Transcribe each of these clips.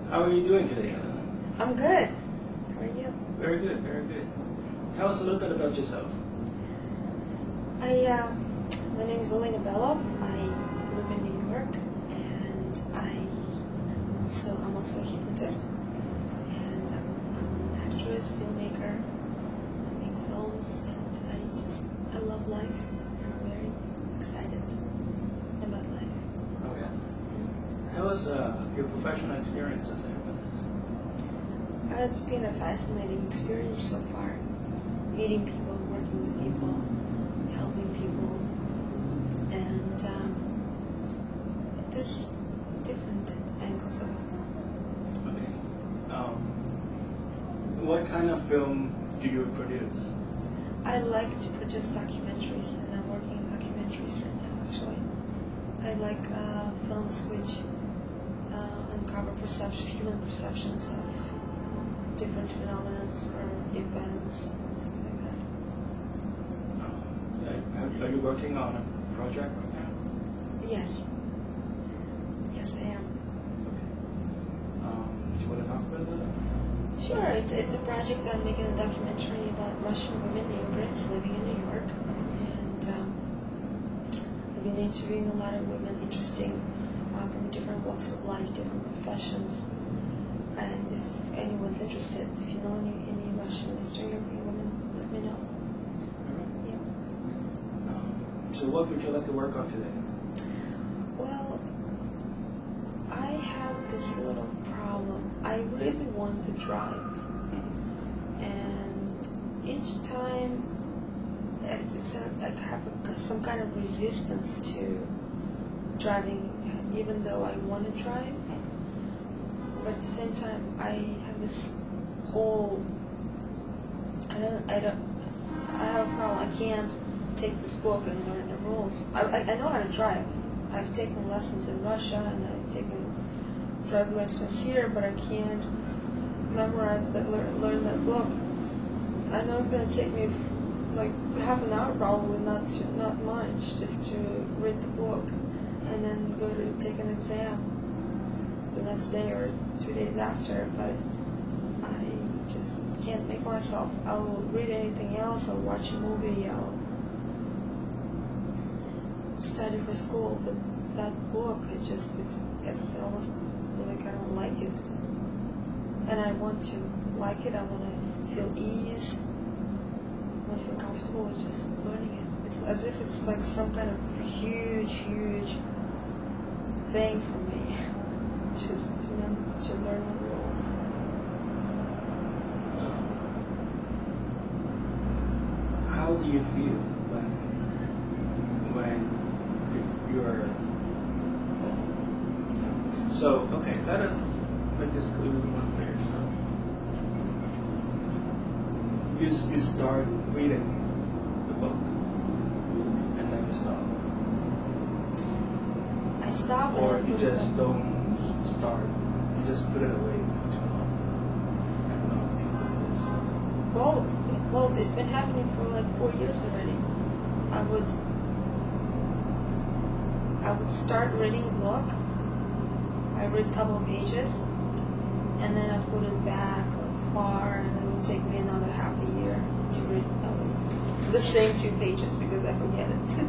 How are you doing today, Elena? I'm good. How are you? Very good, very good. Tell us a little bit about yourself. My name is Elena. I live in New York, and I'm also a hypnotist, and I'm an actress, filmmaker. I make films, and I love life, and I'm very excited about life. Oh yeah. Tell us your professional experience as a hypnotist. It's been a fascinating experience so far. Meeting people, working with people, helping people, and there's different angles of it. Okay. What kind of film do you produce? I like to produce documentaries, and I'm working on documentaries right now, actually. I like films which uncover human perceptions of different phenomena or events, things like that. Are you working on a project right now? Yes. Yes, I am. Okay. Do you want to talk about that? Sure. It's a project. I'm making a documentary about Russian women immigrants living in New York, and I've been interviewing a lot of women interesting from different walks of life, different professions. And if anyone's interested, if you know any Russian Eastern European women, let me know. All right. Yeah. So what would you like to work on today? Well, I have this little problem. I really want to drive, and each time I have some kind of resistance to driving, even though I want to drive. But at the same time, I have this whole. I have a problem. I can't take this book and learn the rules. I know how to drive. I've taken lessons in Russia, and I've taken driving lessons here, but I can't memorize that, learn that book. I know it's going to take me like half an hour, probably not much, just to read the book, and then go to take an exam the next day or 2 days after. But I just can't make myself. I'll read anything else. I'll watch a movie. I'll study for school, but that book, it's almost like I don't like it, and I want to like it. I want to feel ease. I want to feel comfortable with just learning it. It's as if it's like some kind of huge thing for me, just to learn the rules. How do you feel when you're so okay? Let us make this a little more clear. So you start reading the book, and then you stop. I stop. Or you just don't start. You just put it away for too long. Both. It's been happening for like 4 years already. I would start reading a book. I read a couple of pages, and then I put it back like far, and it would take me another half a year to read the same 2 pages because I forget it.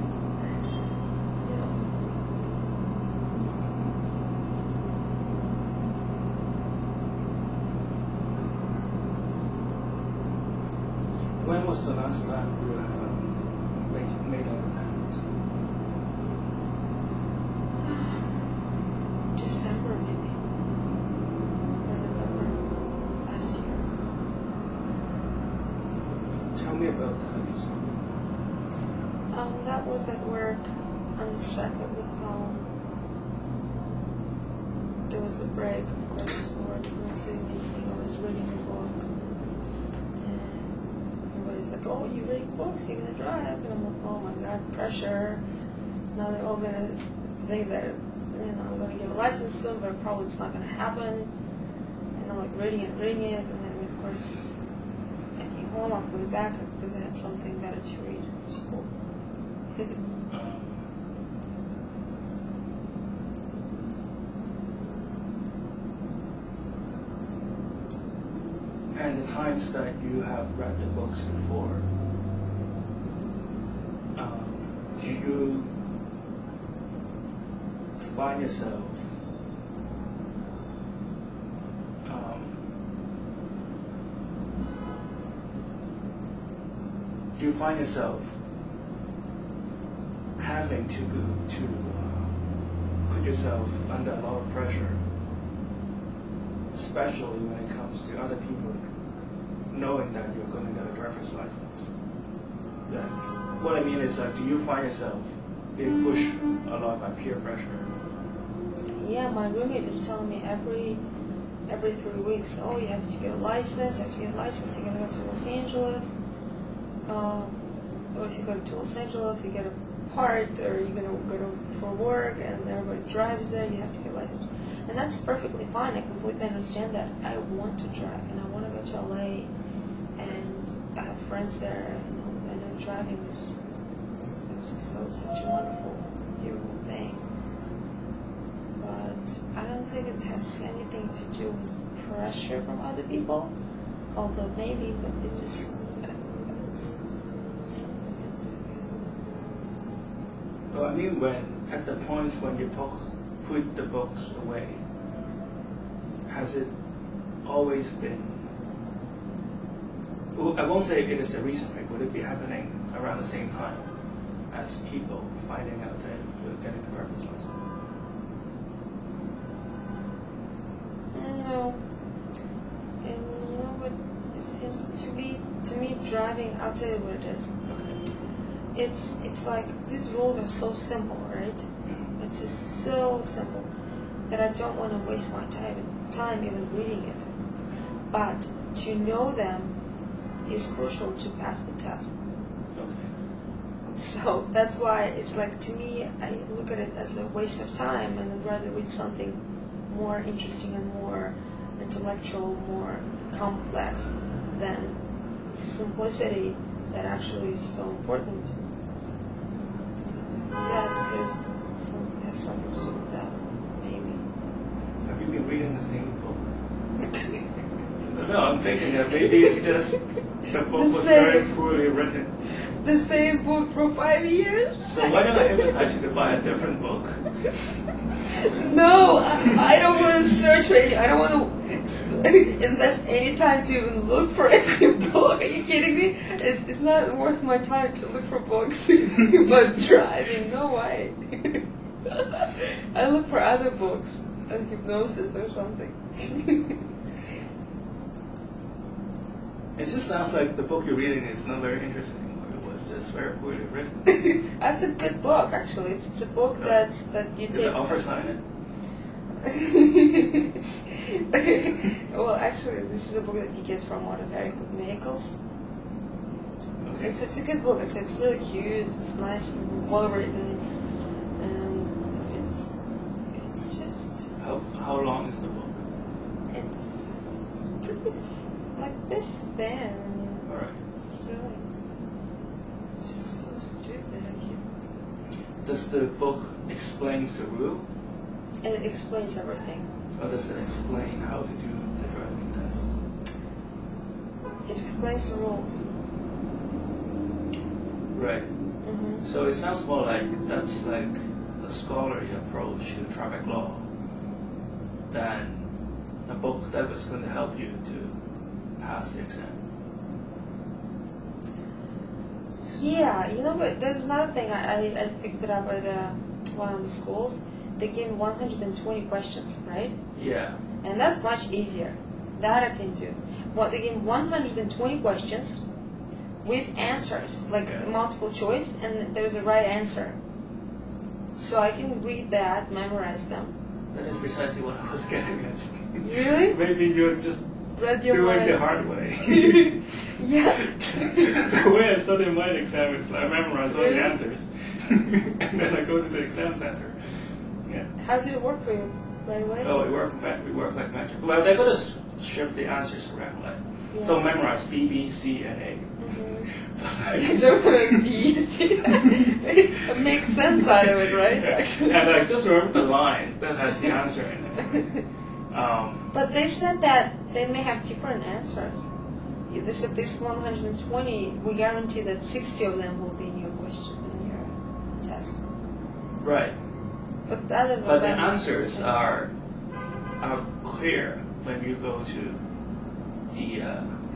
When was the last time you made an attempt? December maybe, or November last year. Tell me about that. That was at work on the set of the film. There was a break, of course, we weren't doing anything. I was reading a book, and everybody's like, "Oh, you read books, you're gonna drive," and I'm like, "Oh my God, pressure!" Now they're all gonna think that I'm gonna get a license soon, but probably it's not gonna happen. And I'm like reading it, and then of course I came home, I put it back because I had something better to read for school. And the times that you have read the books before, do you find yourself having to put yourself under a lot of pressure, especially when it comes to other people knowing that you're going to get a driver's license? Yeah. What I mean is that, do you find yourself being pushed a lot by peer pressure? Yeah, my roommate is telling me every 3 weeks, oh, you have to get a license, you're going to go to Los Angeles. Or if you go to Los Angeles, you get a part, or you're going to go for work, and everybody drives there, you have to get a license. And that's perfectly fine. I completely understand that. I want to drive, and I want to go to LA, and I have friends there, and I know driving is just such a wonderful, beautiful thing. But I don't think it has anything to do with pressure from other people, although maybe, but it's just... Well, I mean, at the point when you put the books away, has it always been? Well, I won't say it is the recent rate. Would it be happening around the same time as people finding out that you're getting the driver's license? No. And you know what? It seems to me driving. I'll tell you what it is. It's like these rules are so simple, right? Mm-hmm. It's just so simple that I don't want to waste my time even reading it. But to know them is crucial to pass the test. Okay. So that's why it's like, to me, I look at it as a waste of time, and I'd rather read something more interesting and more intellectual, more complex than simplicity that actually is so important. Yeah, because it has something to do with that, maybe. Have you been reading the same book? No, I'm thinking that maybe it's just the book was very poorly written. The same book for 5 years? So why don't I hypnotize you to buy a different book? No, I don't want to search for any. I don't want to invest any time to even look for any book. Are you kidding me? It's not worth my time to look for books about driving. No way. I look for other books, on hypnosis or something. It just sounds like the book you're reading is not very interesting. It was just very poorly written. That's a good book, actually. It's a book that you take. Did the author sign it? Well, actually, this is a book that you get from one of very good vehicles. Okay. It's a good book. It's really cute. It's nice and well written, and it's just. How long is the book? It's pretty like this thin. All right. It's just so stupid. Does the book explain the rule? It explains everything. Or does it explain how to do the driving test? It explains the rules. Right. Mm-hmm. So it sounds more like that's like a scholarly approach to traffic law than a book that was going to help you to pass the exam. Yeah, you know what? There's another thing I picked it up at one of the schools. They gave 120 questions, right? Yeah. And that's much easier. That I can do. Well, they gave 120 questions with answers, like multiple choice, and there's a right answer. So I can read that, memorize them. That is precisely what I was getting at. Really? Maybe you're just doing the hard way. Yeah. The way I study my exam is I memorize all the answers, and then I go to the exam center. Yeah. How did it work for you? Right away? Oh, we work like magic. Well, they're going to shift the answers around. Like, don't memorize B, B, C, and A. Mm-hmm. Don't like B, C. It makes sense out of it, right? Yeah. And like, just remember the line that has the answer in it. But they said that they may have different answers. They said this 120, we guarantee that 60 of them will be in your question, in your test. Right. But the others But the answers are clear when you go to the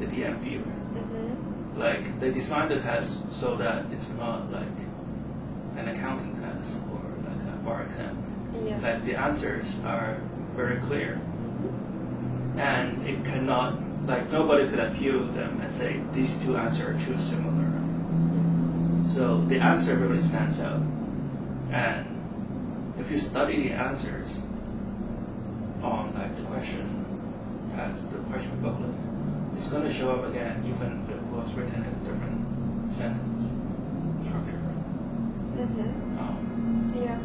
DM viewer. Mm-hmm. Like, they designed the test so that it's not like an accounting test or like a bar exam. Yeah. Like, the answers are very clear. And it cannot, like, nobody could appeal them and say these two answers are too similar. So the answer really stands out. And if you study the answers on like the question test, the question booklet, it's going to show up again even if it was written in a different sentence structure. Mm-hmm. Yeah.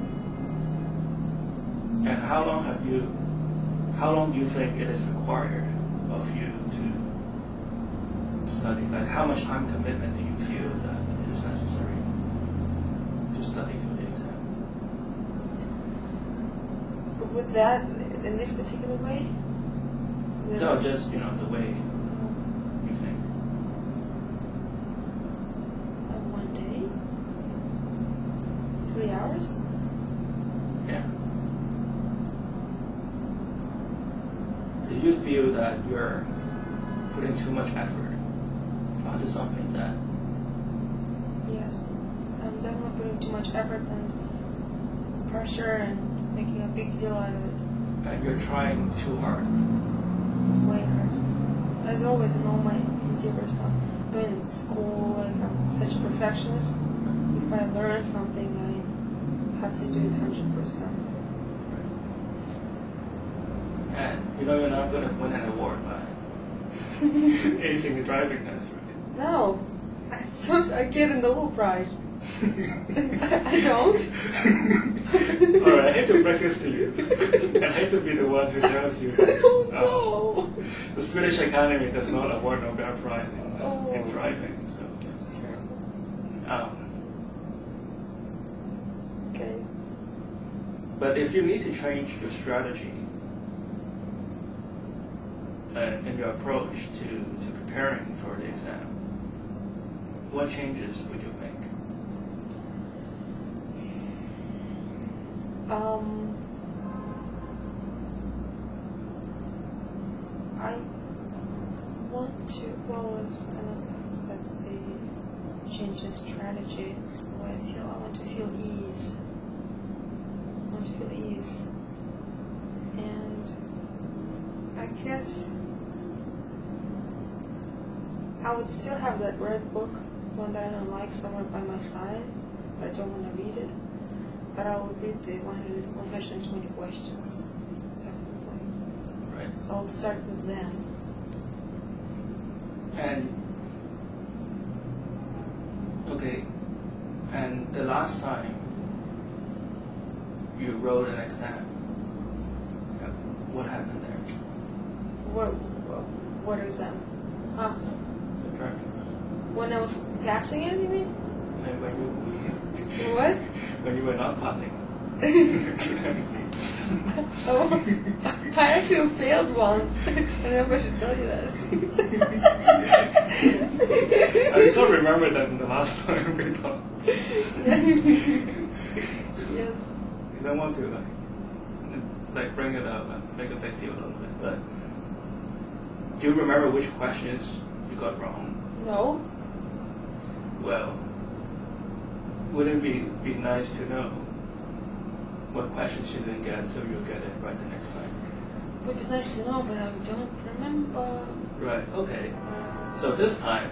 And how long do you think it is required of you to study? Like, how much time commitment do you feel that it is necessary to study for the exam? With that, in this particular way? No, just, the way you think. One day? 3 hours? Yeah. Do you feel that you're putting too much effort onto something that... Yes. I'm definitely putting too much effort and pressure and making a big deal out of it. And you're trying too hard? Way hard. As always in all my endeavors. I mean, in school, like, I'm such a perfectionist. If I learn something, I have to do it 100%. And you're not going to win an award by acing the driving test, right? No. I thought I'd get a Nobel Prize. I don't. Alright, I hate to break this to you. And I hate to be the one who tells you No. The Swedish Academy does not award Nobel Prize in driving. So That's terrible. Okay. But if you need to change your strategy and your approach to preparing for the exam, what changes would you make? I want to, well, that's the change in strategy. It's the way I feel. I want to feel ease. And I guess I would still have that red book, one that I don't like, somewhere by my side, but I don't want to read it. But I will read the 120 questions, definitely. Right. So I'll start with them. And okay, and the last time you wrote an exam, what happened there? What exam? The driving test. When I was passing it, you mean? And when you What? when you were not passing. Oh, I actually failed once. I don't know if I should tell you that. I still remember that the last time we talked. Yes. You don't want to like bring it up and make a big deal of it, but do you remember which questions you got wrong? No. Well, would it be nice to know what questions you didn't get so you'll get it right the next time? Would be nice to know, but I don't remember. Right, okay. So this time,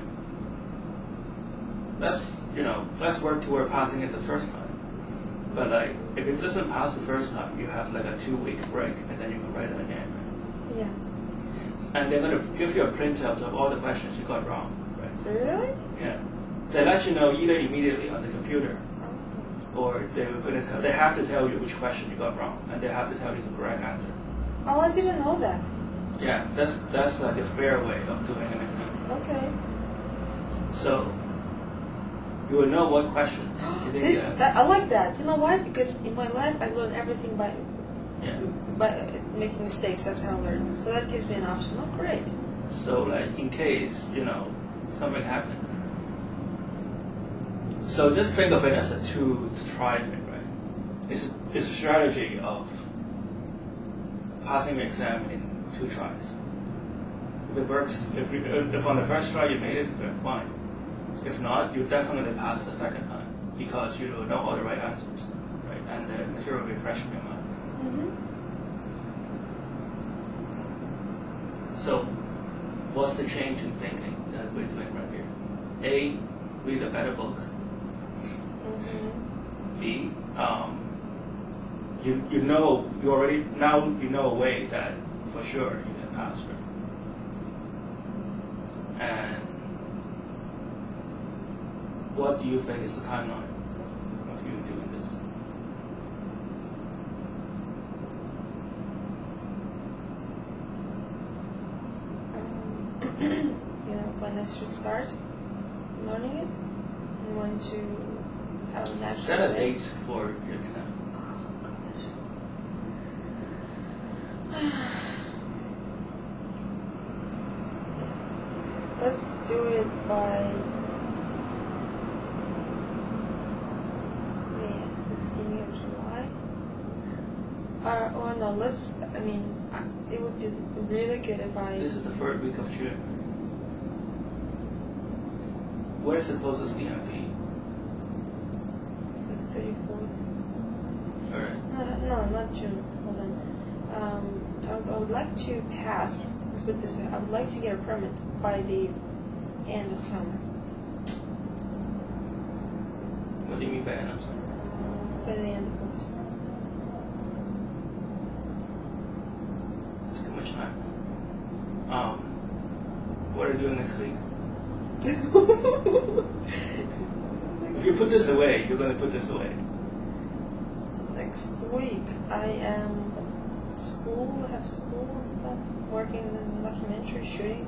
let's work toward passing it the first time. But like, if it doesn't pass the first time, you have like a 2-week break and then you can write it again. Yeah. And they're going to give you a printout of all the questions you got wrong, right? Really? Yeah. They let you know either immediately on the computer, or they have to tell you which question you got wrong, and they have to tell you the correct answer. Oh, I didn't know that. Yeah, that's like a fair way of doing an exam. Okay. So you will know what questions you didn't get. I like that. You know why? Because in my life I learn everything by by making mistakes. That's how I learn. So that gives me an option. Oh, great. So, like, in case, something happened. So just think of it as a tool to try thing, right? It's a strategy of passing the exam in 2 tries. If it works, if on the first try you made it, then fine. If not, you definitely pass the second time because you know all the right answers, right? And the material will be fresh in your mind. So, what's the change in thinking that we're doing right here? A, read a better book. B, you know a way that for sure you can pass, right? And what do you think is the timeline of you doing this? When I should start learning it, and when to have a natural set a date for your exam. Let's do it by the beginning of July. Or no, it would be really good if I... This is the 3rd week of June. Where's the closest DMV? The 34th. Alright. No, not June. Hold on. I would like to pass. Let's put it this way. I would like to get a permit by the end of summer. What do you mean by end of summer? By the end of August. That's too much time. What are you doing next week? If you put this away, you're going to put this away. Next week, I am at school. I have school and stuff. Working in the documentary shooting.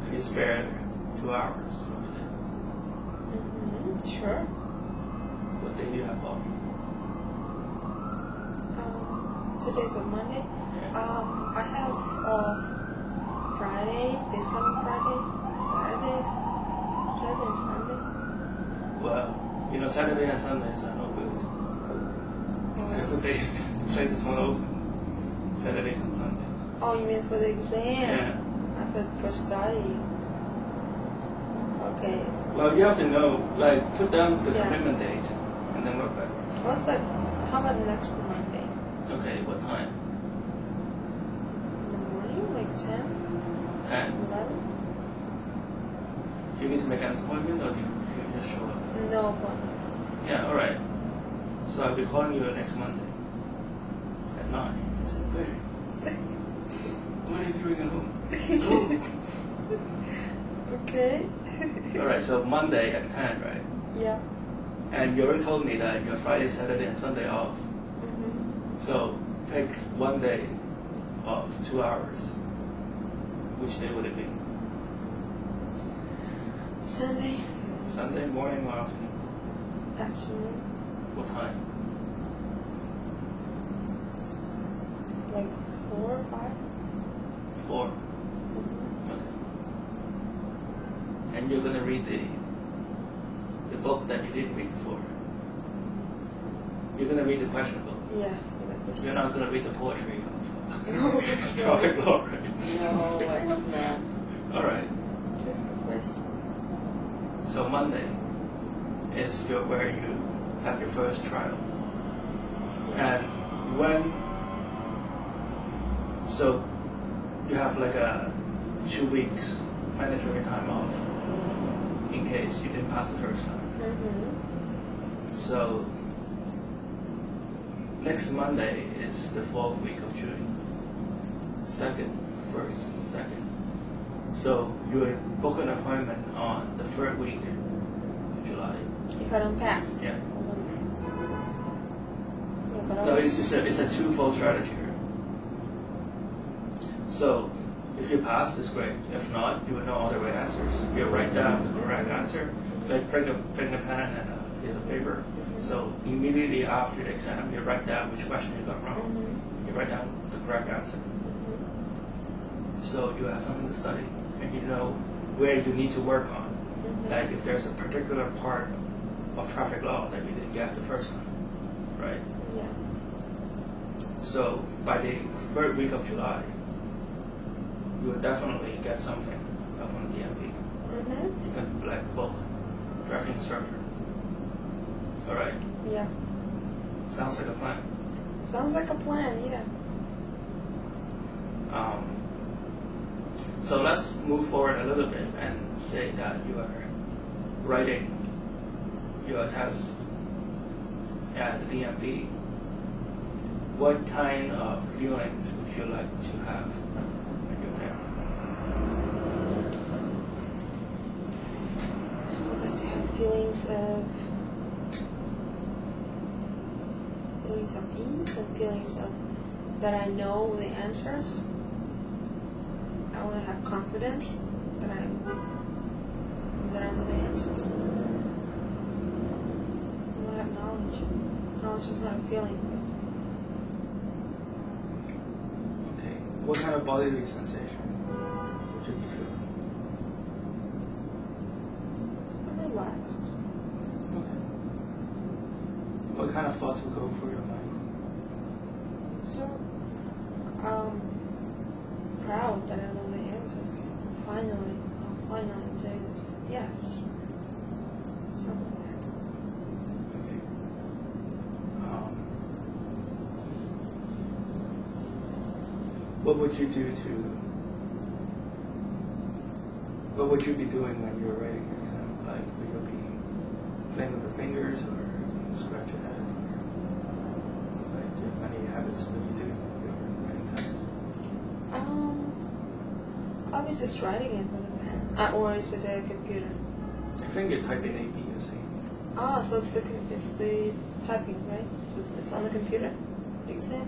Can you spare 2 hours? Sure. What day do you have off? Today's what, Monday? Yeah. I have Friday, this coming Friday, Saturday and Sunday. Well, Saturday and Sundays are no good. Because the place is not open. Saturdays and Sundays. Oh, you mean for the exam? Yeah. I thought for study. Okay. Well, you have to know, put down the commitment dates and then work backwards. How about next Monday? Okay, what time? In the morning, like 10? 10? 11? Do you need to make an appointment or do you just show up? No appointment. Yeah, alright. So I'll be calling you next Monday at 9. Hey, what are you doing at home? Okay. Alright, so Monday at 10, right? Yeah. And you already told me that your Friday, Saturday, and Sunday off. So pick one day of 2 hours. Which day would it be? Sunday. Sunday morning or afternoon? Afternoon. What time? Like 4 or 5? 4. Okay. And you're gonna read the book that you didn't read before. You're gonna read the question book. Yeah. You're not gonna read the poetry of traffic law, right? No, I hope not. All right. Just the questions. So Monday is where you have your first trial, and so you have like a 2 weeks mandatory time off in case you didn't pass the first time. So next Monday is the 4th week of June. 2nd, 1st, 2nd. So you would book an appointment on the 3rd week of July. If I don't pass? Yeah. Yeah, No, it's a twofold strategy here. So if you pass, it's great. If not, you would know all the right answers. You write down the correct answer. Like bring a pen and a piece of paper, So immediately after the exam, you write down which question you got wrong. Mm-hmm. You write down the correct answer. Mm-hmm. So you have something to study, and you know where you need to work on. Mm-hmm. Like if there's a particular part of traffic law that you didn't get the first time, right? Yeah. So by the third week of July, you will definitely get something from the DMV. Mm-hmm. You can book driving instructor. All right. Yeah. Sounds like a plan. Sounds like a plan, yeah. So let's move forward a little bit and say that you are writing your test at the DMV. What kind of feelings would you like to have when you're there? I would like to have feelings of ease and feelings of that I know the answers. I want to have confidence that I know the answers. I want to have knowledge. Knowledge is not a feeling. Okay. What kind of bodily sensation would you be feeling? I'm relaxed. Okay. What kind of thoughts would go through your mind? So, proud that I know the answers. Finally, I'm doing this. Yes. Something like that. Okay. What would you do what would you be doing when you're writing your exam? Like, would you be playing with your fingers, or do you scratch your head? Like, do you have any habits when you do your writing test? I'll be just writing it with a pen. Or is it a computer? I think you type in A, B, and C. Oh, so it's the typing, right? It's on the computer, the exam?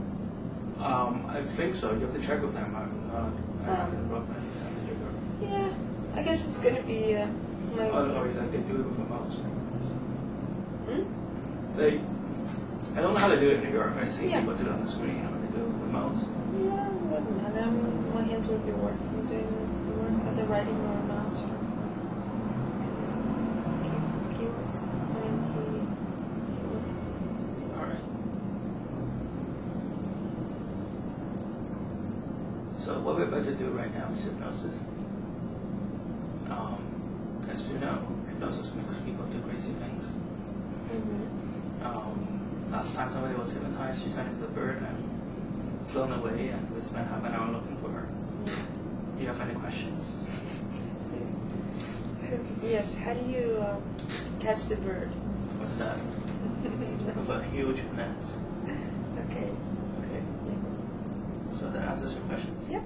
I think so. You have to check with them. I haven't wrote my exam. Yeah, I guess it's going to be my... Oh, is that they do it with a mouse? Hmm? I don't know how to do it in New York. I see Yeah. people do it on the screen. How they do it with a mouse. Yeah, it doesn't matter. I mean, my hands would be working doing the work, either writing or a mouse or keywords. Keyboard. All right. So what we're about to do right now is hypnosis. As you know, hypnosis makes people do crazy things. Mm-hmm. Last time somebody was hypnotized, she turned into a bird and flown away, and we spent half an hour looking for her. Do you have any questions? Yes, how do you catch the bird? What's that? With a huge net. Okay. Okay. So that answers your questions? Yep.